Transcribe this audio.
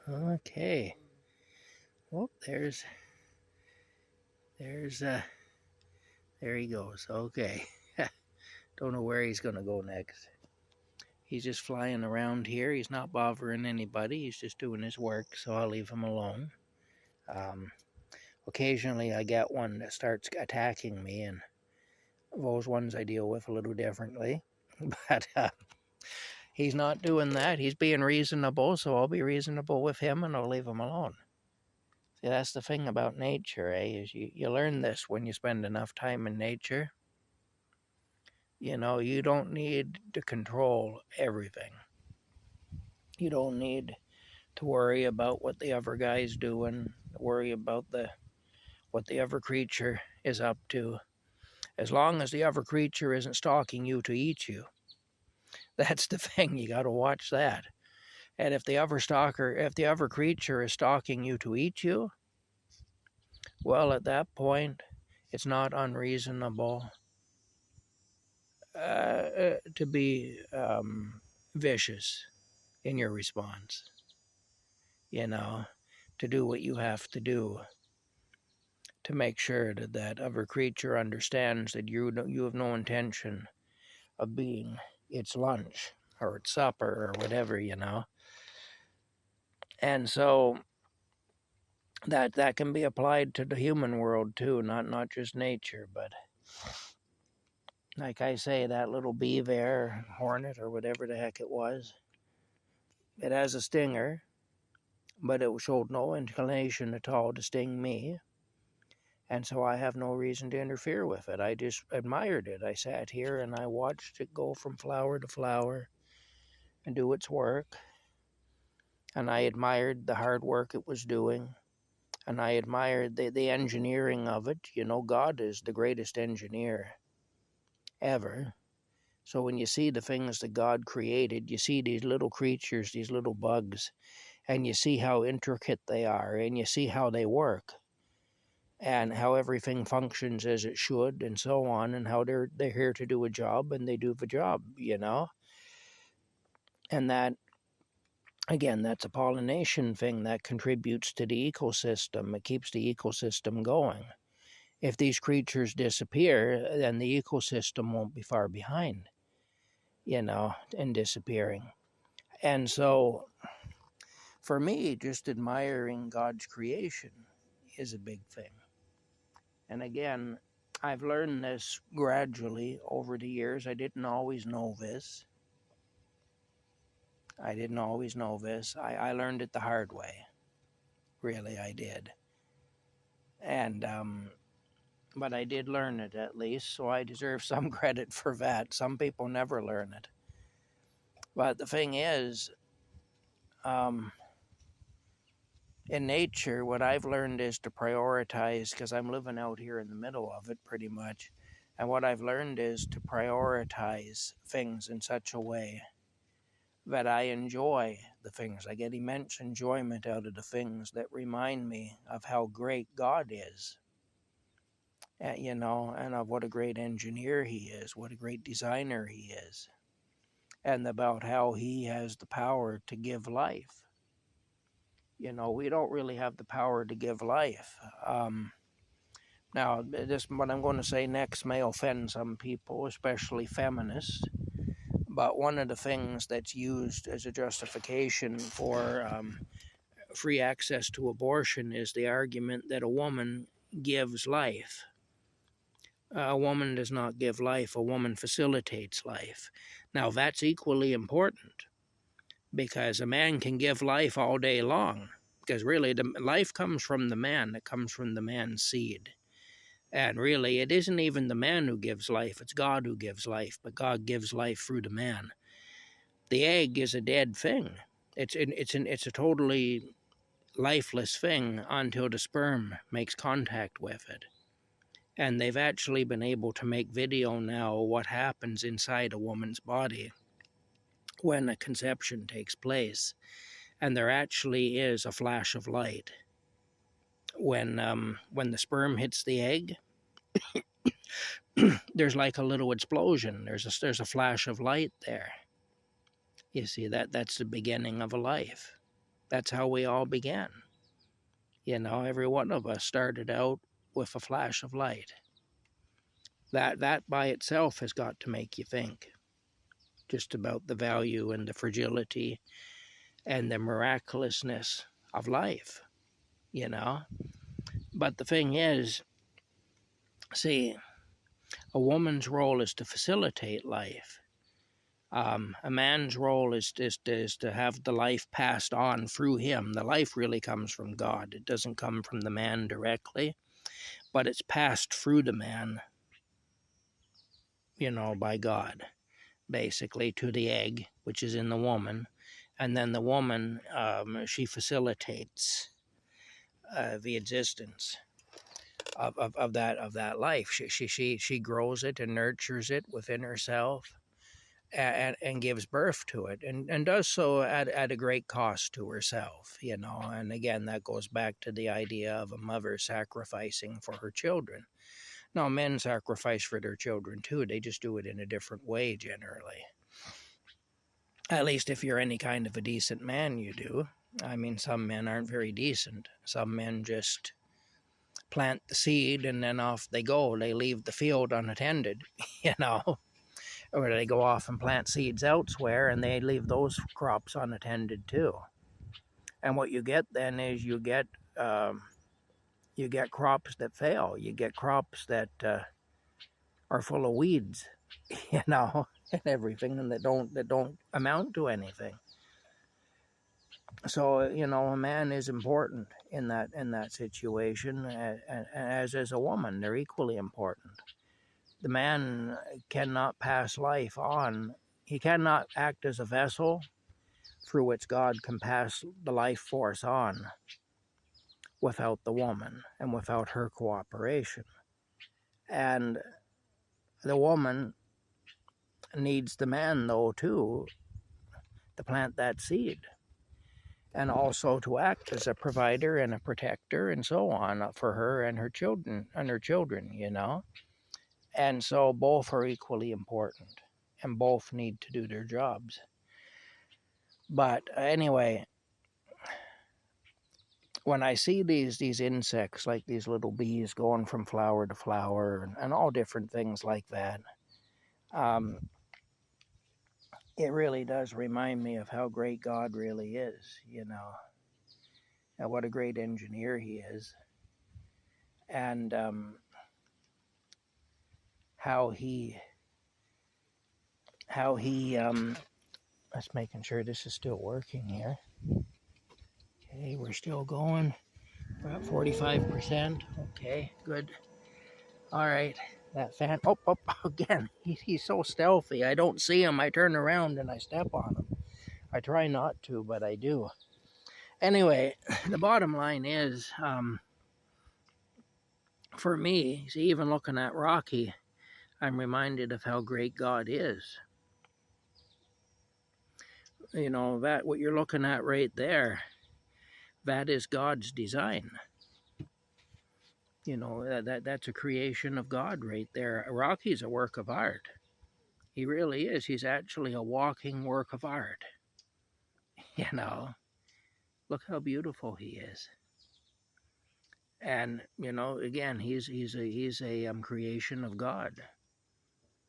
Okay. Well, there's there he goes. Okay. Don't know where he's gonna go next. He's just flying around here. He's not bothering anybody. He's just doing his work, so I'll leave him alone. Um, Occasionally, I get one that starts attacking me, and those ones I deal with a little differently. But he's not doing that. He's being reasonable, so I'll be reasonable with him, and I'll leave him alone. See, that's the thing about nature, is you learn this when you spend enough time in nature. You know, you don't need to control everything. You don't need to worry about what the other guy's doing, worry about what the other creature is up to. As long as the other creature isn't stalking you to eat you. That's the thing, you got to watch that. And if the other creature is stalking you to eat you, well, at that point, it's not unreasonable to be vicious in your response. You know, to do what you have to do to make sure that that other creature understands that you have no intention of being its lunch or its supper or whatever, And so that can be applied to the human world too, not just nature, but like I say, that little bee there, hornet or whatever the heck it was, it has a stinger, but it showed no inclination at all to sting me. And so I have no reason to interfere with it. I just admired it. I sat here and I watched it go from flower to flower and do its work. And I admired the hard work it was doing. And I admired the engineering of it. You know, God is the greatest engineer ever. So when you see the things that God created, you see these little creatures, these little bugs, and you see how intricate they are, and you see how they work, and how everything functions as it should, and so on, and how they're here to do a job, and they do the job, And that, again, that's a pollination thing that contributes to the ecosystem. It keeps the ecosystem going. If these creatures disappear, then the ecosystem won't be far behind, in disappearing. And so, for me, just admiring God's creation is a big thing. And again, I've learned this gradually over the years. I didn't always know this. I learned it the hard way. Really, I did. And, but I did learn it at least, so I deserve some credit for that. Some people never learn it. But the thing is, in nature, what I've learned is to prioritize, because I'm living out here in the middle of it pretty much. And what I've learned is to prioritize things in such a way that I enjoy the things. I get immense enjoyment out of the things that remind me of how great God is, and of what a great engineer He is, what a great designer He is, and about how He has the power to give life. We don't really have the power to give life. Now, what I'm going to say next may offend some people, especially feminists, but one of the things that's used as a justification for free access to abortion is the argument that a woman gives life. A woman does not give life, a woman facilitates life. Now, that's equally important, because a man can give life all day long, because really the life comes from the man, it comes from the man's seed. And really, it isn't even the man who gives life, it's God who gives life, but God gives life through the man. The egg is a dead thing. It's a totally lifeless thing until the sperm makes contact with it. And they've actually been able to make video now what happens inside a woman's body when a conception takes place. And there actually is a flash of light. When the sperm hits the egg, there's like a little explosion. There's a flash of light there. You see, that's the beginning of a life. That's how we all began. You know, every one of us started out with a flash of light. That by itself has got to make you think just about the value and the fragility and the miraculousness of life, you know. But the thing is, see, a woman's role is to facilitate life. A man's role is to have the life passed on through him. The life really comes from God. It doesn't come from the man directly, but it's passed through the man, you know, by God, basically, to the egg, which is in the woman. And then the woman, she facilitates the existence of that life. She grows it and nurtures it within herself, and gives birth to it, and does so at a great cost to herself, you know. And again, that goes back to the idea of a mother sacrificing for her children. Now, men sacrifice for their children too. They just do it in a different way generally. At least if you're any kind of a decent man, you do. I mean, some men aren't very decent. Some men just plant the seed and then off they go. They leave the field unattended, you know. Or they go off and plant seeds elsewhere and they leave those crops unattended too. And what you get then is you get crops that fail. You get crops that are full of weeds, you know, and everything, and that don't amount to anything. So, you know, a man is important in that situation, as is a woman. They're equally important. The man cannot pass life on. He cannot act as a vessel through which God can pass the life force on without the woman and without her cooperation. And the woman needs the man, though, too, to plant that seed, and also to act as a provider and a protector and so on for her and her children, you know. And so both are equally important, and both need to do their jobs. But anyway, when I see these insects, like these little bees going from flower to flower and all different things like that, it really does remind me of how great God really is, you know, and what a great engineer he is, and how he let's making sure this is still working here. Okay, we're still going. We're at 45%. Okay, good. All right, that fan. Oh, again, he's so stealthy. I don't see him. I turn around and I step on him. I try not to, but I do. Anyway, the bottom line is, for me, see, even looking at Rocky, I'm reminded of how great God is. You know, that what you're looking at right there, that is God's design. You know, that's a creation of God right there. Rocky's a work of art. He really is. He's actually a walking work of art. You know, look how beautiful he is. And you know, again, he's a creation of God.